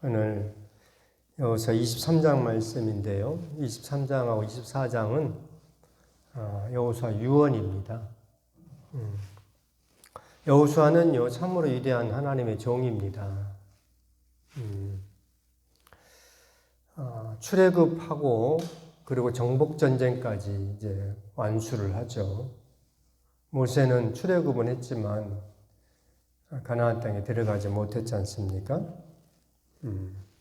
오늘 여호수아 23장 말씀인데요. 23장하고 24장은 여호수아 유언입니다. 여호수아는요 참으로 위대한 하나님의 종입니다. 출애굽하고 그리고 정복 전쟁까지 이제 완수를 하죠. 모세는 출애굽은 했지만 가나안 땅에 들어가지 못했지 않습니까?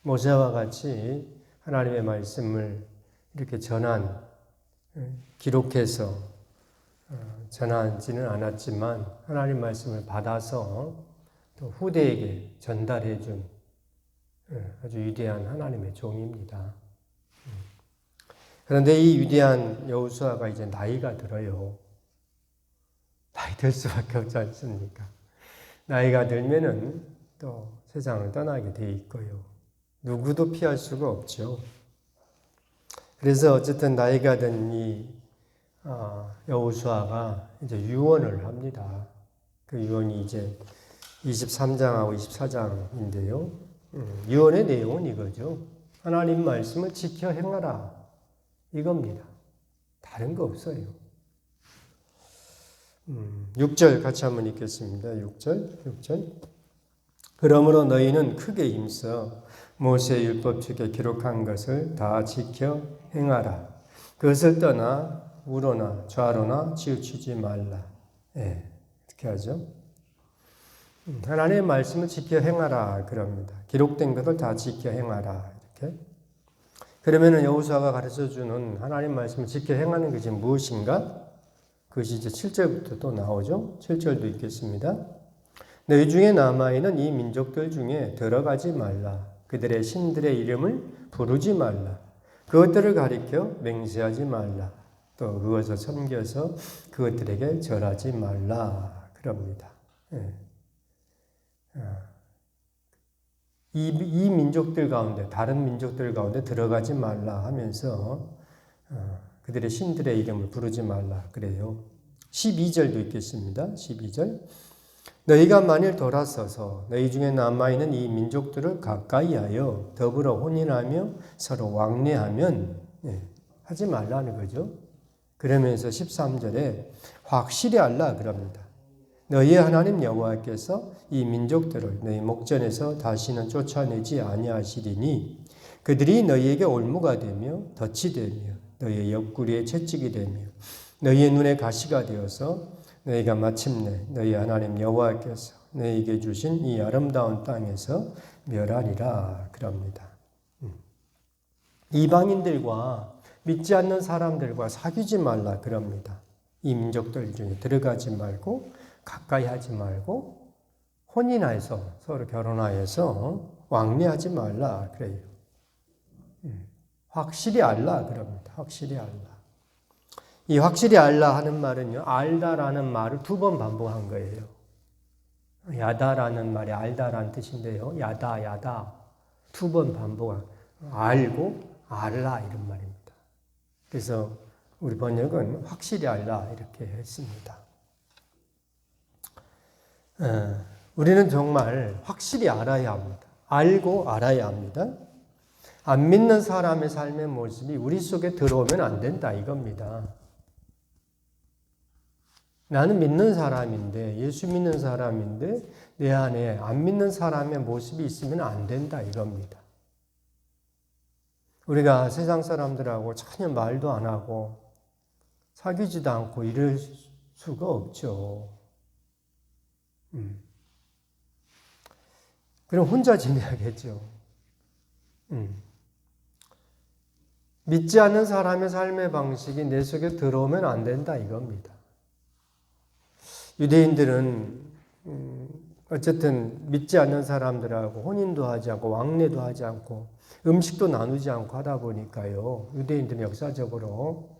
모세와 같이 하나님의 말씀을 이렇게 기록해서 전하지는 않았지만 하나님 말씀을 받아서 또 후대에게 전달해 준 아주 위대한 하나님의 종입니다. 그런데 이 위대한 여호수아가 이제 나이가 들어요. 나이 들 수밖에 없지 않습니까? 나이가 들면은 또 세상을 떠나게 돼 있고요. 누구도 피할 수가 없죠. 그래서 어쨌든 나이가 든 이 여호수아가 이제 유언을 합니다. 그 유언이 이제 23장하고 24장인데요. 유언의 내용은 이거죠. 하나님 말씀을 지켜 행하라. 이겁니다. 다른 거 없어요. 6절 같이 한번 읽겠습니다. 6절. 그러므로 너희는 크게 힘써 모세의 율법책에 기록한 것을 다 지켜 행하라. 그것을 떠나 우로나 좌로나 치우치지 말라. 이렇게 하죠. 하나님의 말씀을 지켜 행하라 그럽니다. 기록된 것을 다 지켜 행하라. 이렇게. 그러면은 여호수아가 가르쳐주는 하나님 말씀을 지켜 행하는 것이 무엇인가? 그것이 이제 7절부터 또 나오죠. 7절도 읽겠습니다. 너희 중에 남아있는 이 민족들 중에 들어가지 말라. 그들의 신들의 이름을 부르지 말라. 그것들을 가리켜 맹세하지 말라. 또 그것을 섬겨서 그것들에게 절하지 말라. 그럽니다. 이 민족들 가운데, 다른 민족들 가운데 들어가지 말라 하면서 그들의 신들의 이름을 부르지 말라 그래요. 12절도 읽겠습니다. 12절. 너희가 만일 돌아서서 너희 중에 남아있는 이 민족들을 가까이하여 더불어 혼인하며 서로 왕래하면 하지 말라는 거죠. 그러면서 13절에 확실히 알라 그럽니다. 너희의 하나님 여호와께서 이 민족들을 너희 목전에서 다시는 쫓아내지 아니하시리니 그들이 너희에게 올무가 되며 덫이 되며 너희의 옆구리에 채찍이 되며 너희의 눈에 가시가 되어서 너희가 마침내 너희 하나님 여호와께서 너희에게 주신 이 아름다운 땅에서 멸하리라 그럽니다. 이방인들과 믿지 않는 사람들과 사귀지 말라 그럽니다. 이 민족들 중에 들어가지 말고 가까이 하지 말고 혼인해서 서로 결혼하여서 왕래하지 말라 그래요. 확실히 알라 그럽니다. 확실히 알라. 이 확실히 알라 하는 말은요. 알다라는 말을 2번 반복한 거예요. 야다라는 말이 알다라는 뜻인데요. 야다 2번 반복한 알고 알라 이런 말입니다. 그래서 우리 번역은 확실히 알라 이렇게 했습니다. 우리는 정말 확실히 알아야 합니다. 알고 알아야 합니다. 안 믿는 사람의 삶의 모습이 우리 속에 들어오면 안 된다 이겁니다. 나는 믿는 사람인데 예수 믿는 사람인데 내 안에 안 믿는 사람의 모습이 있으면 안 된다 이겁니다. 우리가 세상 사람들하고 전혀 말도 안 하고 사귀지도 않고 이럴 수가 없죠. 그럼 혼자 지내야겠죠. 믿지 않는 사람의 삶의 방식이 내 속에 들어오면 안 된다 이겁니다. 유대인들은 어쨌든 믿지 않는 사람들하고 혼인도 하지 않고 왕래도 하지 않고 음식도 나누지 않고 하다 보니까요. 유대인들은 역사적으로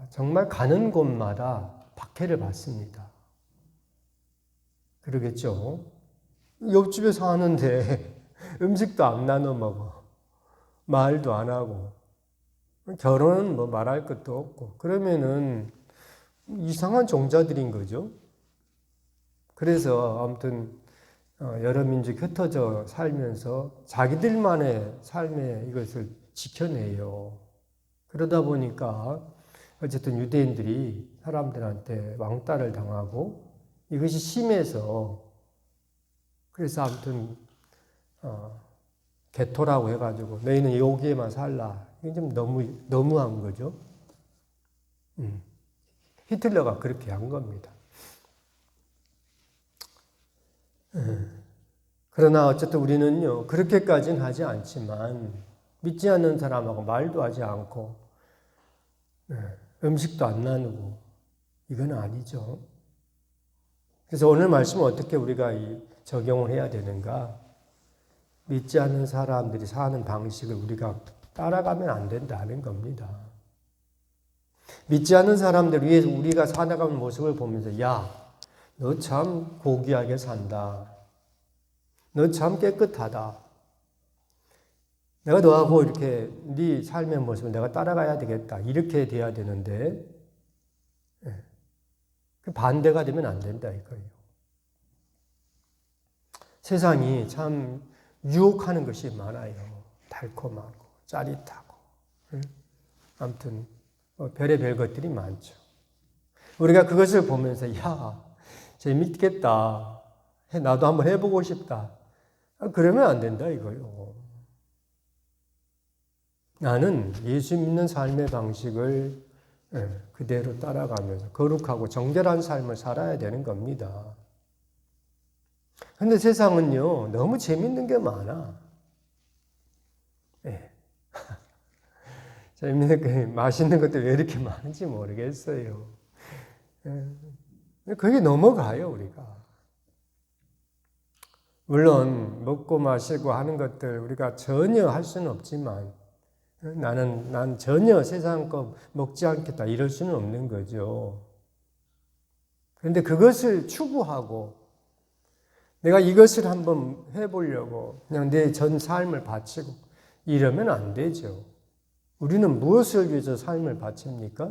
정말 가는 곳마다 박해를 받습니다. 그러겠죠. 옆집에 사는데 음식도 안 나눠 먹어. 말도 안 하고. 결혼은 뭐 말할 것도 없고. 그러면은 이상한 종자들인 거죠. 그래서 아무튼 여러 민족이 흩어져 살면서 자기들만의 삶의 이것을 지켜내요. 그러다 보니까 어쨌든 유대인들이 사람들한테 왕따를 당하고 이것이 심해서 그래서 아무튼 개토라고 해가지고 너희는 여기에만 살라. 이게 좀 너무한 거죠. 히틀러가 그렇게 한 겁니다. 그러나 어쨌든 우리는요, 그렇게까지는 하지 않지만, 믿지 않는 사람하고 말도 하지 않고, 음식도 안 나누고, 이건 아니죠. 그래서 오늘 말씀은 어떻게 우리가 적용을 해야 되는가? 믿지 않는 사람들이 사는 방식을 우리가 따라가면 안 된다는 겁니다. 믿지 않는 사람들 위해서 우리가 살아가는 모습을 보면서, 야, 너 참 고귀하게 산다. 너 참 깨끗하다. 내가 너하고 이렇게 네 삶의 모습을 내가 따라가야 되겠다. 이렇게 돼야 되는데 그 반대가 되면 안 된다 이거예요. 세상이 참 유혹하는 것이 많아요. 달콤하고 짜릿하고 아무튼 별의별 것들이 많죠. 우리가 그것을 보면서 야 재밌겠다. 나도 한번 해보고 싶다. 그러면 안 된다 이거요. 나는 예수 믿는 삶의 방식을 그대로 따라가면서 거룩하고 정결한 삶을 살아야 되는 겁니다. 근데 세상은요, 너무 재밌는 게 많아. 재밌는 게, 맛있는 것들 왜 이렇게 많은지 모르겠어요. 그게 넘어가요, 우리가. 물론, 먹고 마시고 하는 것들 우리가 전혀 할 수는 없지만, 난 전혀 세상 거 먹지 않겠다, 이럴 수는 없는 거죠. 그런데 그것을 추구하고, 내가 이것을 한번 해보려고 그냥 내 전 삶을 바치고 이러면 안 되죠. 우리는 무엇을 위해서 삶을 바칩니까?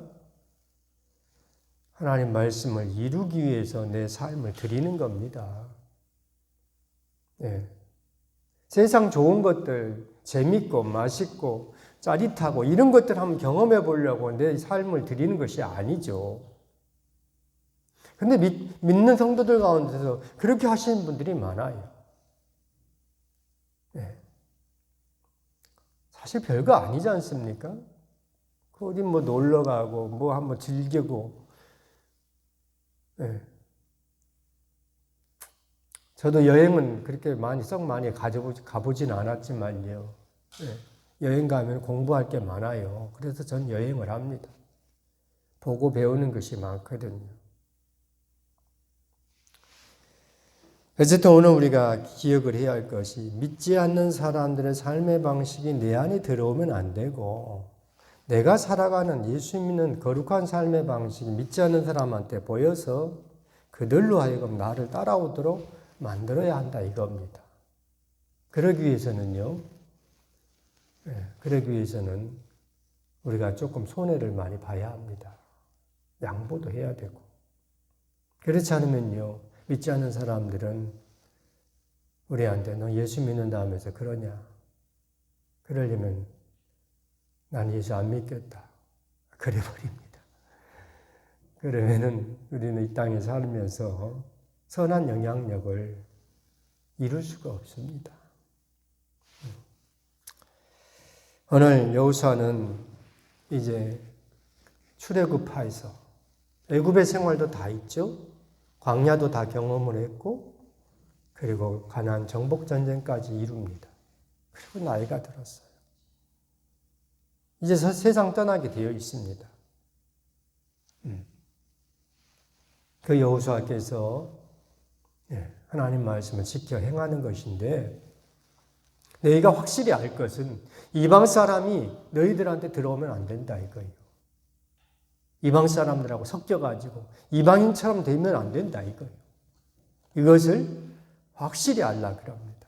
하나님 말씀을 이루기 위해서 내 삶을 드리는 겁니다. 네. 세상 좋은 것들, 재밌고 맛있고 짜릿하고 이런 것들 한번 경험해 보려고 내 삶을 드리는 것이 아니죠. 근데 믿는 성도들 가운데서 그렇게 하시는 분들이 많아요. 네. 사실 별거 아니지 않습니까? 어디 뭐 놀러 가고, 뭐 한번 즐기고. 네. 저도 여행은 그렇게 썩 많이 가보진 않았지만요. 네. 여행 가면 공부할 게 많아요. 그래서 전 여행을 합니다. 보고 배우는 것이 많거든요. 어쨌든 오늘 우리가 기억을 해야 할 것이 믿지 않는 사람들의 삶의 방식이 내 안에 들어오면 안 되고 내가 살아가는 예수 믿는 거룩한 삶의 방식이 믿지 않는 사람한테 보여서 그들로 하여금 나를 따라오도록 만들어야 한다 이겁니다. 그러기 위해서는 우리가 조금 손해를 많이 봐야 합니다. 양보도 해야 되고. 그렇지 않으면요. 믿지 않는 사람들은 우리한테 너 예수 믿는다 하면서 그러냐? 그러려면 난 예수 안 믿겠다. 그래버립니다. 그러면은 우리는 이 땅에 살면서 선한 영향력을 이룰 수가 없습니다. 오늘 여호수아는 이제 출애굽하여서 애굽의 생활도 다 있죠. 광야도 다 경험을 했고 그리고 가나안 정복 전쟁까지 이룹니다. 그리고 나이가 들었어요. 이제 세상 떠나게 되어 있습니다. 그 여호수아께서 하나님 말씀을 지켜 행하는 것인데 너희가 확실히 알 것은 이방 사람이 너희들한테 들어오면 안 된다 이거예요. 이방 사람들하고 섞여가지고 이방인처럼 되면 안 된다 이거예요. 이것을 확실히 알라 그럽니다.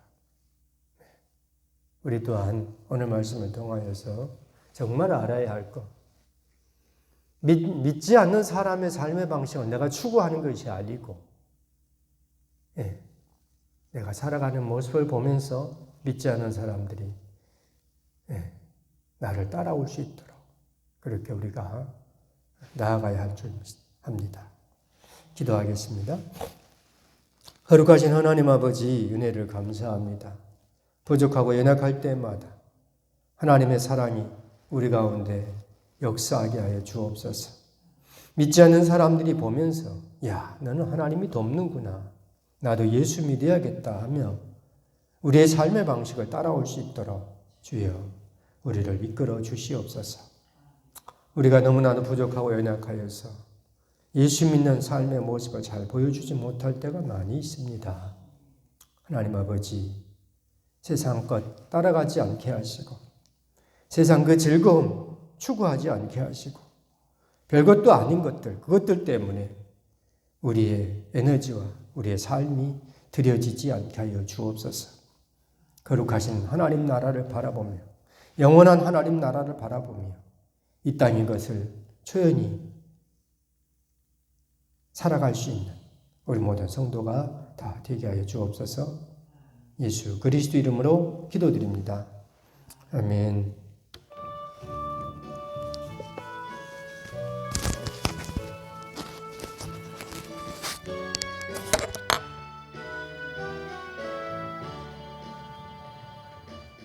우리 또한 오늘 말씀을 통하여서 정말 알아야 할 것. 믿지 않는 사람의 삶의 방식은 내가 추구하는 것이 아니고 내가 살아가는 모습을 보면서 믿지 않는 사람들이 나를 따라올 수 있도록 그렇게 우리가 나아가야 할 줄 합니다. 기도하겠습니다. 거룩하신 하나님 아버지, 은혜를 감사합니다. 부족하고 연약할 때마다 하나님의 사랑이 우리 가운데 역사하게 하여 주옵소서. 믿지 않는 사람들이 보면서 야, 너는 하나님이 돕는구나. 나도 예수 믿어야겠다 하며 우리의 삶의 방식을 따라올 수 있도록 주여 우리를 이끌어 주시옵소서. 우리가 너무나도 부족하고 연약하여서 예수 믿는 삶의 모습을 잘 보여주지 못할 때가 많이 있습니다. 하나님 아버지, 세상 것 따라가지 않게 하시고 세상 그 즐거움 추구하지 않게 하시고 별것도 아닌 것들, 그것들 때문에 우리의 에너지와 우리의 삶이 들여지지 않게 하여 주옵소서. 거룩하신 하나님 나라를 바라보며 영원한 하나님 나라를 바라보며 이 땅의 것을 초연히 살아갈 수 있는 우리 모든 성도가 다 되게 하여 주옵소서. 예수 그리스도 이름으로 기도드립니다. 아멘.